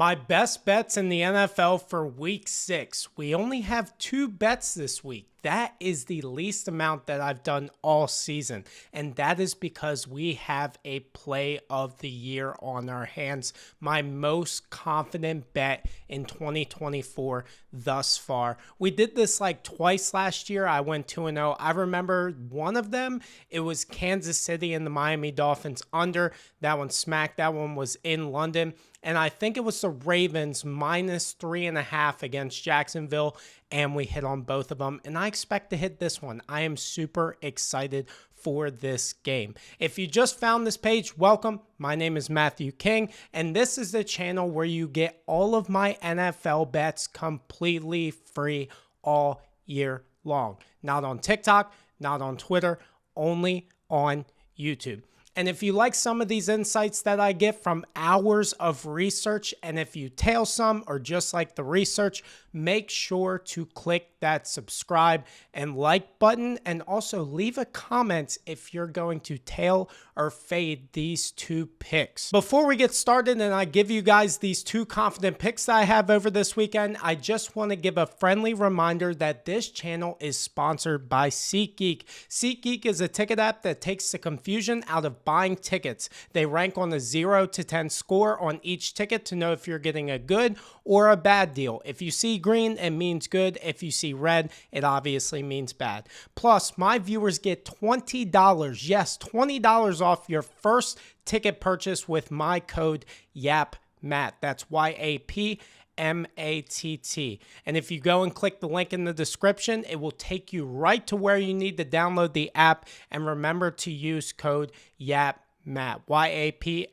My best bets in the NFL for week 6. We only have 2 bets this week. That is the least amount that I've done all season. And that is because we have a play of the year on our hands. My most confident bet in 2024 thus far. We did this like twice last year. I went 2-0. I remember one of them. It was Kansas City and the Miami Dolphins under. That one smacked. That one was in London. And I think it was the Ravens minus 3.5 against Jacksonville. And we hit on both of them. And I expect to hit this one. I am super excited for this game. If you just found this page, welcome. My name is Matthew King. And this is the channel where you get all of my NFL bets completely free all year long. Not on TikTok, not on Twitter, only on YouTube. And if you like some of these insights that I get from hours of research, and if you tail some or just like the research, make sure to click that subscribe and like button, and also leave a comment if you're going to tail or fade these 2 picks. Before we get started and I give you guys these 2 confident picks that I have over this weekend, I just want to give a friendly reminder that this channel is sponsored by SeatGeek. SeatGeek is a ticket app that takes the confusion out of buying tickets. They rank on a 0 to 10 score on each ticket to know if you're getting a good or a bad deal. If you see green, it means good. If you see red, it obviously means bad. Plus, my viewers get $20, yes, $20 off your first ticket purchase with my code YAPMATT. That's YAPMATT. And if you go and click the link in the description, it will take you right to where you need to download the app. And remember to use code YAPMATT. YAPMATT,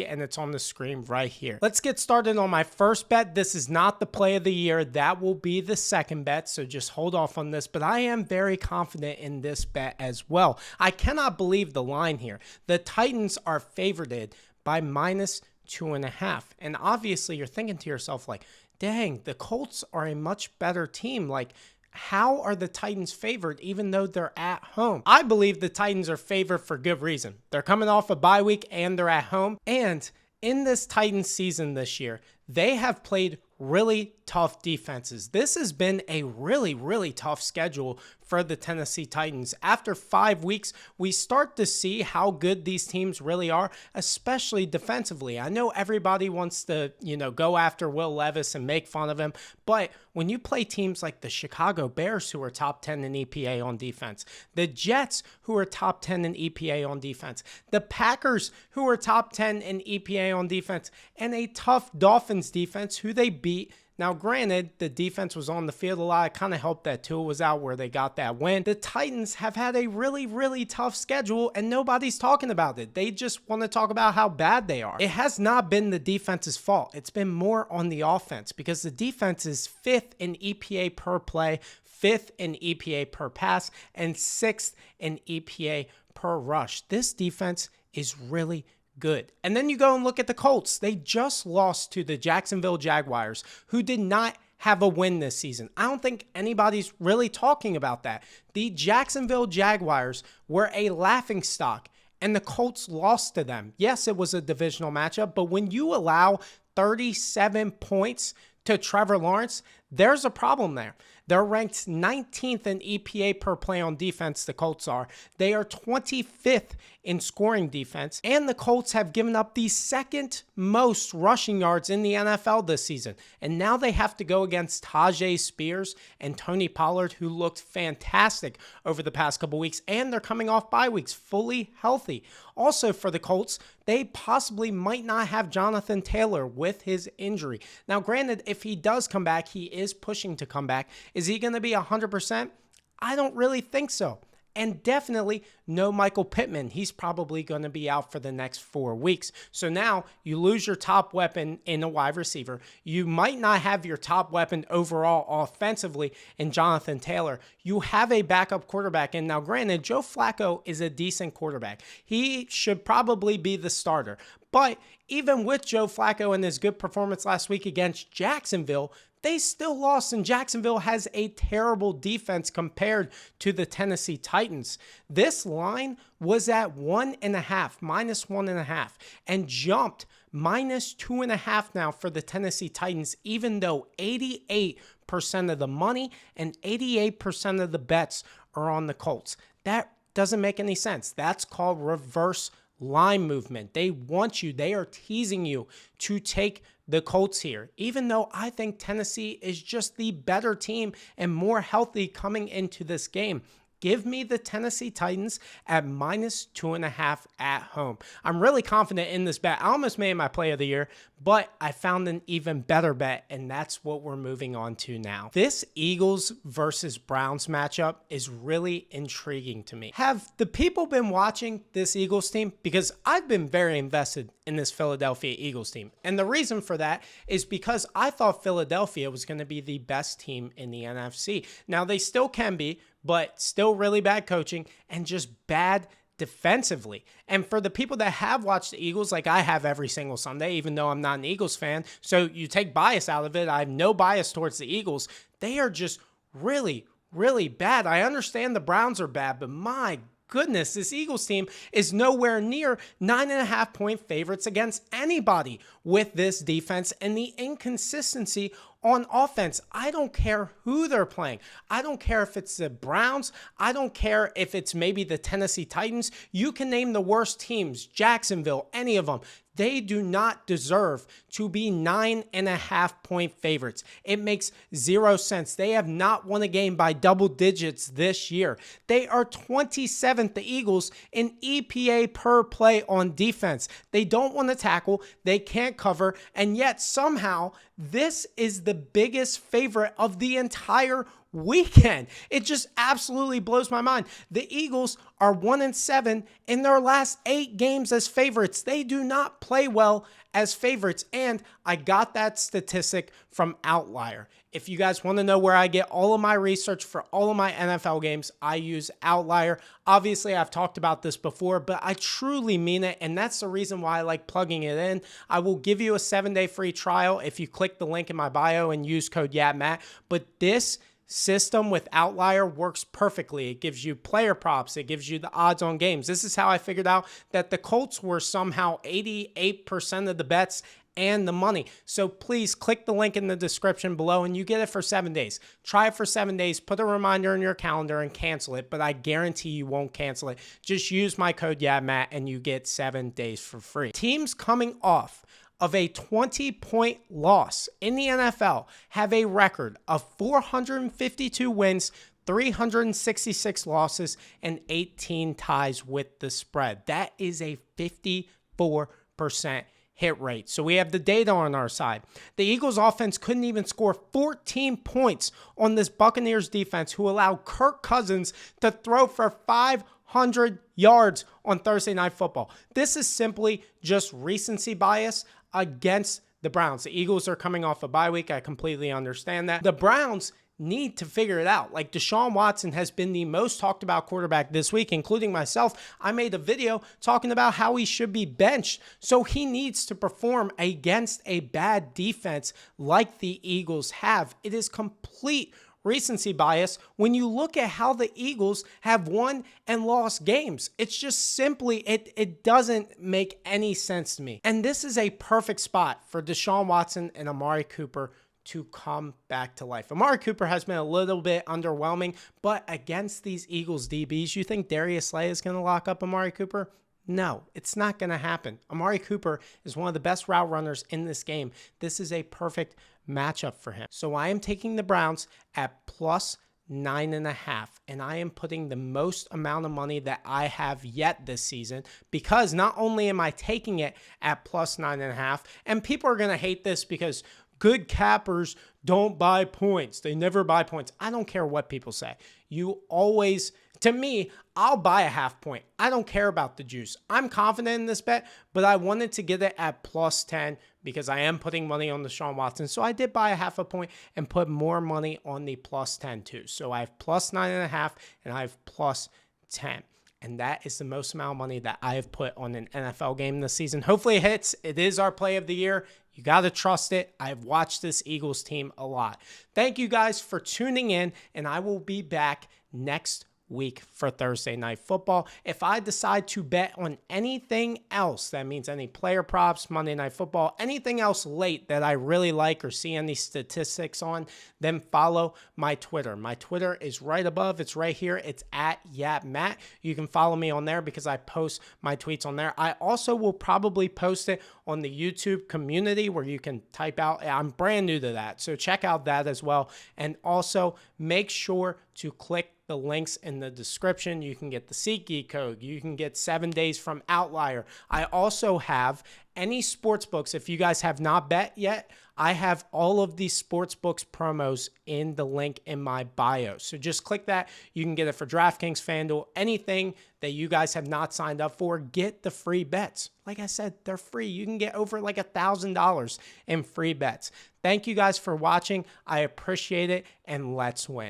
and it's on the screen right here. Let's get started on my first bet. This is not the play of the year. That will be the second bet, so just hold off on this, but I am very confident in this bet as well. I cannot believe the line here. The Titans are favored by minus 2.5, and obviously you're thinking to yourself like, dang, the Colts are a much better team. Like, how are the Titans favored even though they're at home? I believe the Titans are favored for good reason. They're coming off a bye week and they're at home. And in this Titans season this year, they have played really tough defenses. This has been a really tough schedule for the Tennessee Titans. After 5 weeks, we start to see how good these teams really are, especially defensively. I know everybody wants to, go after Will Levis and make fun of him, but when you play teams like the Chicago Bears, who are top 10 in EPA on defense, the Jets, who are top 10 in EPA on defense, the Packers, who are top 10 in EPA on defense, and a tough Dolphins defense, who they beat. Now, granted, the defense was on the field a lot. It kind of helped that Tua was out where they got that win. The Titans have had a really tough schedule, and nobody's talking about it. They just want to talk about how bad they are. It has not been the defense's fault. It's been more on the offense, because the defense is 5th in EPA per play, 5th in EPA per pass, and 6th in EPA per rush. This defense is really good. And then you go and look at the Colts. They just lost to the Jacksonville Jaguars, who did not have a win this season. I don't think anybody's really talking about that. The Jacksonville Jaguars were a laughingstock, and the Colts lost to them. Yes, it was a divisional matchup, but when you allow 37 points to Trevor Lawrence, there's a problem there. They're ranked 19th in EPA per play on defense, the Colts are. They are 25th in scoring defense, and the Colts have given up the 2nd most rushing yards in the NFL this season. And now they have to go against Tajay Spears and Tony Pollard, who looked fantastic over the past couple weeks, and they're coming off bye weeks fully healthy. Also for the Colts, they possibly might not have Jonathan Taylor with his injury. Now, granted, if he does come back, he is pushing to come back. Is he going to be 100%? I don't really think so. And definitely no Michael Pittman. He's probably going to be out for the next 4 weeks. So now you lose your top weapon in a wide receiver. You might not have your top weapon overall offensively in Jonathan Taylor. You have a backup quarterback. And now, granted, Joe Flacco is a decent quarterback. He should probably be the starter. But even with Joe Flacco and his good performance last week against Jacksonville, they still lost, and Jacksonville has a terrible defense compared to the Tennessee Titans. This line was at -1.5, and jumped -2.5 now for the Tennessee Titans, even though 88% of the money and 88% of the bets are on the Colts. That doesn't make any sense. That's called reverse line movement. They want you, they are teasing you to take the Colts here, even though I think Tennessee is just the better team and more healthy coming into this game. Give me the Tennessee Titans at -2.5 at home. I'm really confident in this bet. I almost made my play of the year, but I found an even better bet, and that's what we're moving on to now. This Eagles versus Browns matchup is really intriguing to me. Have the people been watching this Eagles team? Because I've been very invested in this Philadelphia Eagles team. And the reason for that is because I thought Philadelphia was going to be the best team in the NFC. Now, they still can be, but still really bad coaching and just bad defensively. And for the people that have watched the Eagles, like I have every single Sunday, even though I'm not an Eagles fan, so you take bias out of it, I have no bias towards the Eagles. They are just really, really bad. I understand the Browns are bad, but my goodness, this Eagles team is nowhere near 9.5-point favorites against anybody with this defense and the inconsistency on offense. I don't care who they're playing. I don't care if it's the Browns. I don't care if it's maybe the Tennessee Titans. You can name the worst teams, Jacksonville, any of them. They do not deserve to be 9.5-point favorites. It makes zero sense. They have not won a game by double digits this year. They are 27th, the Eagles, in EPA per play on defense. They don't want to tackle. They can't cover. And yet somehow this is the biggest favorite of the entire weekend. It just absolutely blows my mind. The Eagles are 1-7 in their last 8 games as favorites. They do not play well as favorites. And I got that statistic from Outlier. If you guys want to know where I get all of my research for all of my NFL games, I use Outlier. Obviously, I've talked about this before, but I truly mean it, and that's the reason why I like plugging it in. I will give you a 7-day free trial if you click the link in my bio and use code YAPMAT. But this system with Outlier works perfectly. It gives you player props. It gives you the odds on games. This is how I figured out that the Colts were somehow 88% of the bets and the money. So please click the link in the description below and you get it for 7 days. Try it for 7 days, put a reminder in your calendar and cancel it, but I guarantee you won't cancel it. Just use my code YAPMAT and you get 7 days for free. Teams coming off of a 20-point loss in the NFL have a record of 452 wins, 366 losses, and 18 ties with the spread. That is a 54% hit rate. So we have the data on our side. The Eagles offense couldn't even score 14 points on this Buccaneers defense, who allowed Kirk Cousins to throw for 500 yards on Thursday Night Football. This is simply just recency bias against the Browns. The Eagles are coming off a bye week. I completely understand that. The Browns need to figure it out. Like, Deshaun Watson has been the most talked about quarterback this week, including myself. I made a video talking about how he should be benched. So he needs to perform against a bad defense like the Eagles have. It is complete recency bias when you look at how the Eagles have won and lost games. It's just simply, it doesn't make any sense to me. And this is a perfect spot for Deshaun Watson and Amari Cooper to come back to life. Amari Cooper has been a little bit underwhelming, but against these Eagles DBs, you think Darius Slay is going to lock up Amari Cooper? No, it's not going to happen. Amari Cooper is one of the best route runners in this game. This is a perfect matchup for him. So I am taking the Browns at plus 9.5, and I am putting the most amount of money that I have yet this season, because not only am I taking it at plus 9.5, and people are going to hate this because good cappers don't buy points. They never buy points. I don't care what people say. You always, to me, I'll buy a half point. I don't care about the juice. I'm confident in this bet, but I wanted to get it at plus 10 because I am putting money on Deshaun Watson. So I did buy a half a point and put more money on the plus 10 too. So I have plus 9.5 and I have plus 10. and that is the most amount of money that I have put on an NFL game this season. Hopefully it hits. It is our play of the year. You got to trust it. I've watched this Eagles team a lot. Thank you guys for tuning in, and I will be back next week for Thursday Night Football. If I decide to bet on anything else, that means any player props, Monday Night Football, anything else late that I really like or see any statistics on, then follow my Twitter. My Twitter is right above. It's right here. It's at YapMatt. You can follow me on there because I post my tweets on there. I also will probably post it on the YouTube community where you can type out. I'm brand new to that, so check out that as well. And also make sure to click the links in the description. You can get the SeatGeek code. You can get 7 days from Outlier. I also have any sports books. If you guys have not bet yet, I have all of these sports books promos in the link in my bio. So just click that. You can get it for DraftKings, FanDuel, anything that you guys have not signed up for. Get the free bets. Like I said, they're free. You can get over like $1,000 in free bets. Thank you guys for watching. I appreciate it, and let's win.